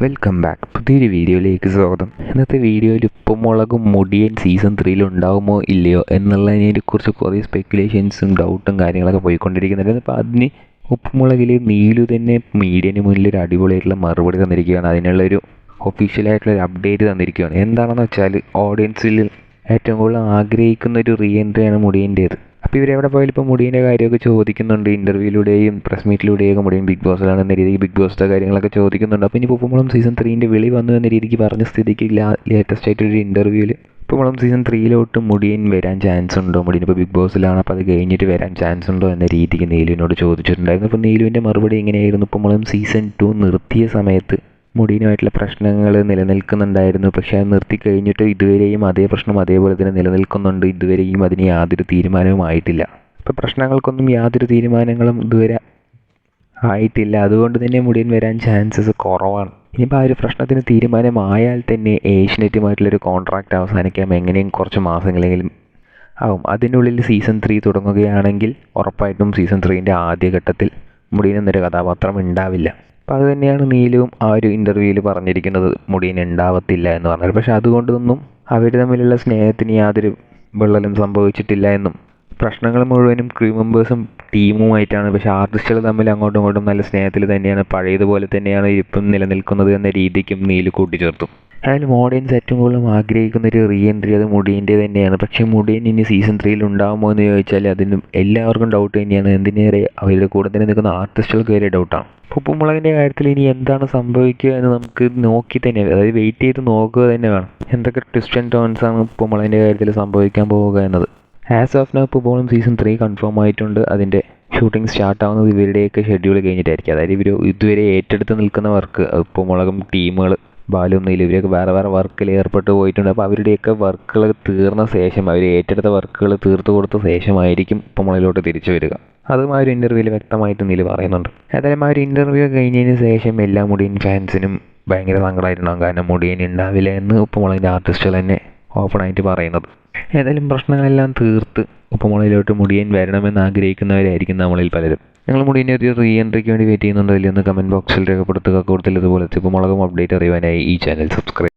Welcome back. പുതിയൊരു വീഡിയോയിലേക്ക് സ്വാഗതം. ഇന്നത്തെ വീഡിയോയിൽ ഉപ്പുമുളകും മുടിയൻ സീസൺ 3 ഉണ്ടാകുമോ ഇല്ലയോ എന്നുള്ളതിനെക്കുറിച്ച് കുറേ സ്പെക്കുലേഷൻസും ഡൗട്ടും കാര്യങ്ങളൊക്കെ പോയിക്കൊണ്ടിരിക്കുന്നുണ്ട്. അപ്പോൾ അതിന് ഉപ്പുമുളകിൽ നീലു തന്നെ മീഡിയന് മുന്നിൽ ഒരു അടിപൊളിയായിട്ടുള്ള മറുപടി തന്നിരിക്കുകയാണ്. അതിനുള്ളൊരു ഒഫീഷ്യലായിട്ടുള്ളൊരു അപ്ഡേറ്റ് തന്നിരിക്കുകയാണ്. എന്താണെന്ന് വെച്ചാൽ ഓഡിയൻസിൽ ഏറ്റവും കൂടുതൽ ആഗ്രഹിക്കുന്ന ഒരു റീ എൻട്രിയാണ് മുടിയൻ്റേത്. അപ്പോൾ ഇവരെവിടെ പോയാലും ഇപ്പോൾ മുടിയൻ്റെ കാര്യമൊക്കെ ചോദിക്കുന്നുണ്ട്. ഇൻ്റർവ്യൂയിലൂടെയും പ്രസ് മീറ്റിലൂടെയൊക്കെ മുടിയൻ ബിഗ് ബോസിലാണെന്ന രീതിക്ക് ബിഗ് ബോസിൻ്റെ കാര്യങ്ങളൊക്കെ ചോദിക്കുന്നുണ്ട്. അപ്പോൾ ഇനി ഉപ്പുമുളകും സീസൺ 3 വിളി വന്നു എന്ന രീതിക്ക് പറഞ്ഞ സ്ഥിതിക്ക് ലേറ്റസ്റ്റ് ആയിട്ടൊരു ഇൻ്റർവ്യൂവിൽ ഉപ്പുമുളകും സീസൺ 3 മുടിയൻ വരാൻ ചാൻസ് ഉണ്ടോ, മുടിയൻ ഇപ്പോൾ ബിഗ് ബോസിലാണ്, അപ്പോൾ അത് കഴിഞ്ഞിട്ട് വരാൻ ചാൻസ് ഉണ്ടോ എന്ന രീതിക്ക് നീലുവിനോട് ചോദിച്ചിട്ടുണ്ടായിരുന്നു. അപ്പോൾ നീലുവിൻ്റെ മറുപടി എങ്ങനെയായിരുന്നു? ഉപ്പുമുളകും സീസൺ 2 നിർത്തിയ സമയത്ത് മുടിയനുമായിട്ടുള്ള പ്രശ്നങ്ങൾ നിലനിൽക്കുന്നുണ്ടായിരുന്നു. പക്ഷേ അത് നിർത്തി കഴിഞ്ഞിട്ട് ഇതുവരെയും അതേ പ്രശ്നം അതേപോലെ തന്നെ നിലനിൽക്കുന്നുണ്ട്. ഇതുവരെയും അതിന് യാതൊരു തീരുമാനവും ആയിട്ടില്ല. ഇപ്പോൾ പ്രശ്നങ്ങൾക്കൊന്നും യാതൊരു തീരുമാനങ്ങളും ഇതുവരെ ആയിട്ടില്ല. അതുകൊണ്ട് തന്നെ മുടിയൻ വരാൻ ചാൻസസ് കുറവാണ്. ഇനിയിപ്പോൾ ആ ഒരു പ്രശ്നത്തിന് തീരുമാനമായാൽ തന്നെ ഏഷ്യനെറ്റുമായിട്ടുള്ളൊരു കോൺട്രാക്റ്റ് അവസാനിക്കാം, എങ്ങനെയും കുറച്ച് മാസങ്ങളെങ്കിലും ആവും. അതിനുള്ളിൽ സീസൺ 3 തുടങ്ങുകയാണെങ്കിൽ ഉറപ്പായിട്ടും സീസൺ 3 ആദ്യഘട്ടത്തിൽ മുടിയൻ എന്നൊരു കഥാപാത്രം ഉണ്ടാവില്ല. അപ്പോൾ അത് തന്നെയാണ് നീലുവും ആ ഒരു ഇൻ്റർവ്യൂവിൽ പറഞ്ഞിരിക്കുന്നത്, മുടിയൻ ഉണ്ടാവത്തില്ല എന്ന് പറഞ്ഞത്. പക്ഷേ അതുകൊണ്ടൊന്നും അവർ തമ്മിലുള്ള സ്നേഹത്തിന് യാതൊരു വിള്ളലും സംഭവിച്ചിട്ടില്ല എന്നും പ്രശ്നങ്ങൾ മുഴുവനും ക്രൂ മെമ്പേഴ്സും ടീമുമായിട്ടാണ്. പക്ഷേ ആർട്ടിസ്റ്റുകൾ തമ്മിൽ അങ്ങോട്ടും ഇങ്ങോട്ടും നല്ല സ്നേഹത്തിൽ തന്നെയാണ്, പഴയതുപോലെ തന്നെയാണ് ഇപ്പം നിലനിൽക്കുന്നത് എന്ന രീതിക്കും നീലു കൂട്ടിച്ചേർത്തു. അതിലും ഓഡിയൻസ് ഏറ്റവും കൂടുതൽ ആഗ്രഹിക്കുന്ന ഒരു റീ എൻട്രി അത് മുടിയൻ്റെ തന്നെയാണ്. പക്ഷേ മുടിയൻ ഇനി സീസൺ 3 ഉണ്ടാകുമോ എന്ന് ചോദിച്ചാൽ അതിനും എല്ലാവർക്കും ഡൗട്ട് തന്നെയാണ്. എന്തിനേറെ അവരുടെ കൂടെ തന്നെ നിൽക്കുന്ന ആർട്ടിസ്റ്റുകൾക്ക് വരെ ഡൗട്ടാണ്. ഉപ്പുമുളകിൻ്റെ കാര്യത്തിൽ ഇനി എന്താണ് സംഭവിക്കുക എന്ന് നമുക്ക് നോക്കി തന്നെ, അതായത് വെയിറ്റ് ചെയ്ത് നോക്കുക തന്നെ വേണം. എന്തൊക്കെ ട്വിസ്റ്റ് ആൻഡ് ടേൺസാണ് ഉപ്പുമുളകിൻ്റെ കാര്യത്തിൽ സംഭവിക്കാൻ പോവുക എന്നത്. ആസ് ഓഫ് നൗ ഉപ്പുമുളകും സീസൺ 3 കൺഫേം ആയിട്ടുണ്ട്. അതിൻ്റെ ഷൂട്ടിംഗ് സ്റ്റാർട്ട് ആവുന്നത് ഇവരുടെയൊക്കെ ഷെഡ്യൂൾ കഴിഞ്ഞിട്ടായിരിക്കും. അതായത് ഇവർ ഇതുവരെ ഏറ്റെടുത്ത് നിൽക്കുന്ന വർക്ക്, ഉപ്പുമുളകും ടീമുകൾ ബാലും നീലും ഇവരൊക്കെ വേറെ വേറെ വർക്കിൽ ഏർപ്പെട്ട് പോയിട്ടുണ്ട്. അപ്പോൾ അവരുടെയൊക്കെ വർക്കുകൾ തീർന്ന ശേഷം, അവർ ഏറ്റെടുത്ത വർക്കുകൾ തീർത്തു കൊടുത്ത ശേഷമായിരിക്കും ഉപ്പുമുളകിലോട്ട് തിരിച്ചു വരിക. അതും ആ ഒരു ഇൻ്റർവ്യൂവിൽ വ്യക്തമായിട്ട് നീല് പറയുന്നുണ്ട്. ഏതായാലും ആ ഒരു ഇൻ്റർവ്യൂ കഴിഞ്ഞതിന് ശേഷം എല്ലാ മുടിയൻ ഫാൻസിനും ഭയങ്കര സങ്കടമായിട്ടുണ്ടാകും. കാരണം മുടിയൻ ഉണ്ടാവില്ല എന്ന് ഉപ്പുമുളകിൻ്റെ ആർട്ടിസ്റ്റുകൾ തന്നെ ഓപ്പണായിട്ട് പറയുന്നത്. ഏതായാലും പ്രശ്നങ്ങളെല്ലാം തീർത്ത് ഉപ്പുമുളകിലോട്ട് മുടിയൻ വരണമെന്ന് ആഗ്രഹിക്കുന്നവരായിരിക്കും നമ്മളിൽ പലരും. ഞങ്ങൾ മുടിയൻ്റെ ഒരു റീ എൻട്രിക്ക് വേണ്ടി വെയിറ്റ് ചെയ്യുന്നുണ്ടോ ഇല്ലെന്ന് കമൻറ്റ് ബോക്സിൽ രേഖപ്പെടുത്തുക. കൂടുതൽ ഇതുപോലത്തെ ഉപ്പുമുളകും അപ്ഡേറ്റ് അറിയുവാനായി ഈ ചാനൽ സബ്സ്ക്രൈബ്